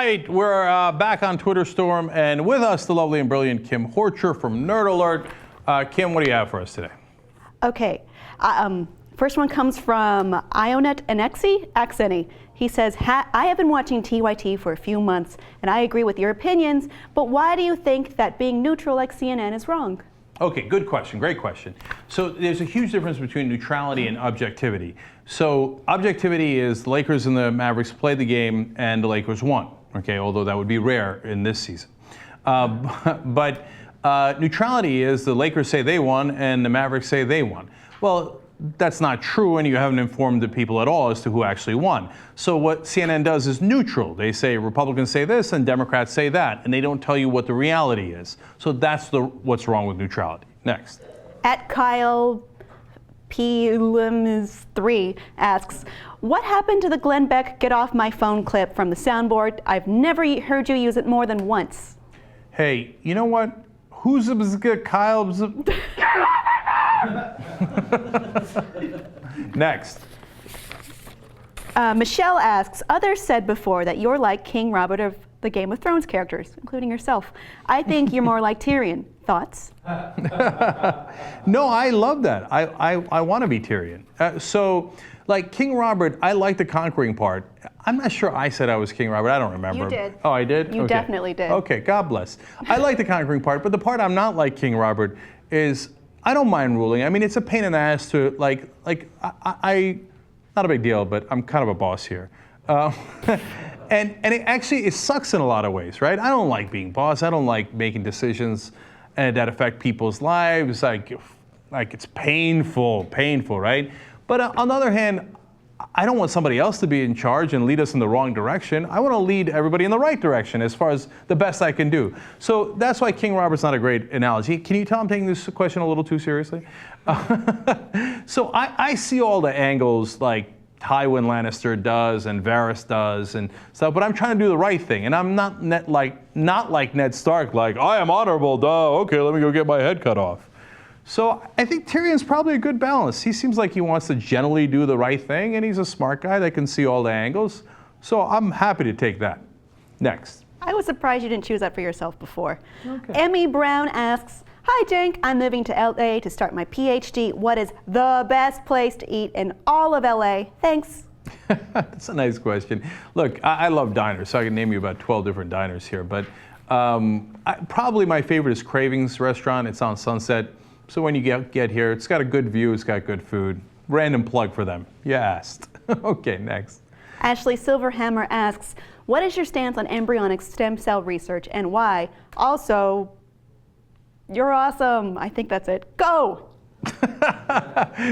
right, we're back on Twitter Storm, and with us, the lovely and brilliant Kim Horcher from Nerd Alert. Kim, what do you have for us today? Okay, first one comes from Ionet Anexi Acceni. He says, I have been watching TYT for a few months, and I agree with your opinions, but why do you think that being neutral like CNN is wrong? Okay, good question, great question. So there's a huge difference between neutrality and objectivity. So objectivity is the Lakers and the Mavericks played the game and the Lakers won, okay, although that would be rare in this season. But neutrality is the Lakers say they won and the Mavericks say they won. Well, that's not true, and you haven't informed the people at all as to who actually won. So what CNN does is neutral. They say Republicans say this and Democrats say that, and they don't tell you what the reality is. So that's what's wrong with neutrality. Next. At Kyle P3 asks, what happened to the Glenn Beck "Get Off My Phone" clip from the soundboard? I've never heard you use it more than once. Hey, you know what? Who's Kyle? Next. Michelle asks, others said before that you're like King Robert of the Game of Thrones characters, including yourself. I think you're more like Tyrion. Thoughts? No, I love that. I want to be Tyrion. So, like King Robert, I like the conquering part. I'm not sure I said I was King Robert. I don't remember. You did. Oh, I did? You okay. definitely did. Okay, God bless. I like the conquering part, but the part I'm not like King Robert is I don't mind ruling. I mean, it's a pain in the ass to, I not a big deal, but I'm kind of a boss here. And it sucks in a lot of ways, right? I don't like being boss. I don't like making decisions that affect people's lives. Like it's painful, right? But on the other hand, I don't want somebody else to be in charge and lead us in the wrong direction. I want to lead everybody in the right direction as far as the best I can do. So that's why King Robert's not a great analogy. Can you tell I'm taking this question a little too seriously? So I see all the angles like Tywin Lannister does and Varys does and stuff, but I'm trying to do the right thing. And I'm not like Ned Stark, like, I am honorable, duh, okay, let me go get my head cut off. So I think Tyrion's probably a good balance. He seems like he wants to generally do the right thing, and he's a smart guy that can see all the angles. So I'm happy to take that. Next. I was surprised you didn't choose that for yourself before. Okay. Emmy Brown asks, hi Cenk, I'm moving to LA to start my PhD. What is the best place to eat in all of LA? Thanks. That's a nice question. Look, I love diners, so I can name you about 12 different diners here. But probably my favorite is Cravings Restaurant. It's on Sunset. So when you get here, it's got a good view, it's got good food. Random plug for them. You asked. Okay, next. Ashley Silverhammer asks, what is your stance on embryonic stem cell research and why? Also, you're awesome. I think that's it. Go!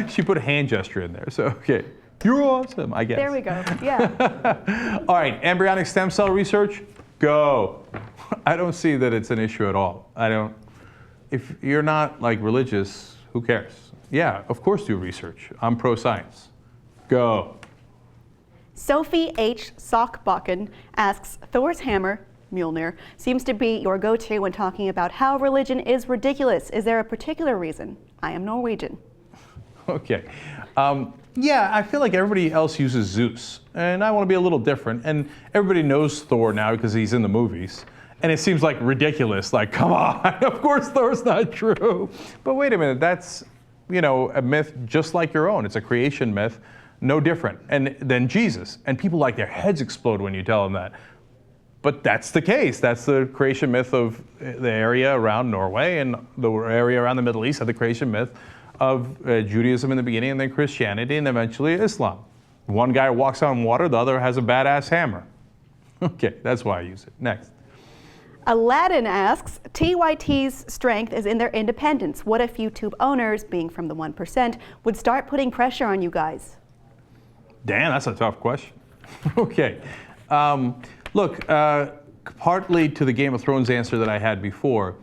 She put a hand gesture in there, so okay. You're awesome, I guess. There we go, yeah. All right, embryonic stem cell research, go. I don't see that it's an issue at all. If you're not like religious, who cares? Yeah, of course do research. I'm pro-science. Go. Sophie H. Sockbakken asks, Thor's hammer, Mjolnir, seems to be your go-to when talking about how religion is ridiculous. Is there a particular reason? I am Norwegian. Okay. Yeah, I feel like everybody else uses Zeus, and I want to be a little different. And everybody knows Thor now because he's in the movies. And it seems like ridiculous, like, come on, of course Thor's not true. But wait a minute, that's, a myth just like your own. It's a creation myth, no different than Jesus. And people like their heads explode when you tell them that. But that's the case. That's the creation myth of the area around Norway and the area around the Middle East, the creation myth of Judaism in the beginning and then Christianity and eventually Islam. One guy walks on water, the other has a badass hammer. Okay, that's why I use it. Next. Aladdin asks, TYT's strength is in their independence. What if YouTube owners, being from the 1%, would start putting pressure on you guys? Damn, that's a tough question. Okay. Look, partly to the Game of Thrones answer that I had before,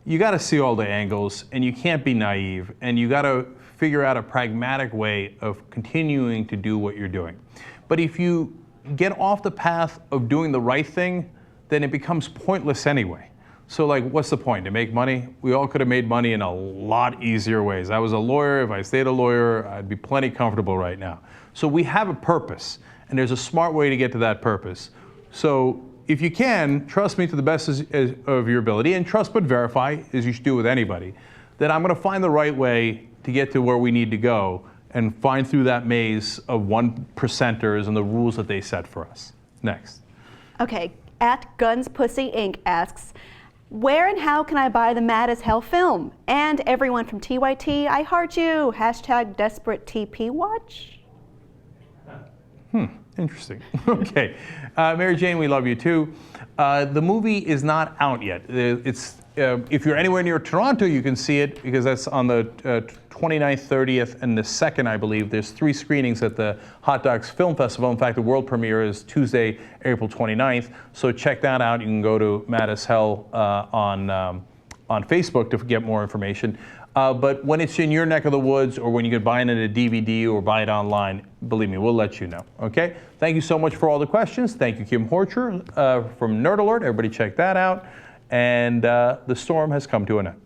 you got to see all the angles, and you can't be naive, and you got to figure out a pragmatic way of continuing to do what you're doing. But if you get off the path of doing the right thing, then it becomes pointless anyway. So what's the point? To make money? We all could have made money in a lot easier ways. I was a lawyer. If I stayed a lawyer, I'd be plenty comfortable right now. So we have a purpose, and there's a smart way to get to that purpose. So if you can, trust me to the best of your ability, and trust but verify, as you should do with anybody, that I'm going to find the right way to get to where we need to go and find through that maze of 1%ers and the rules that they set for us. Next. Okay, at Guns Pussy Inc. asks, where and how can I buy the Mad as Hell film? And everyone from TYT, I heart you. Hashtag desperate TP watch. Interesting. Okay. Mary Jane, we love you too. The movie is not out yet. It's if you're anywhere near Toronto, you can see it because that's on the 29th, 30th, and the 2nd, I believe. There's 3 screenings at the Hot Dogs Film Festival. In fact, the world premiere is Tuesday, April 29th. So check that out. You can go to Mad as Hell on Facebook to get more information. But when it's in your neck of the woods, or when you can buy it in a DVD or buy it online, believe me, we'll let you know. Okay? Thank you so much for all the questions. Thank you, Kim Horcher from Nerd Alert. Everybody check that out. And the storm has come to an end.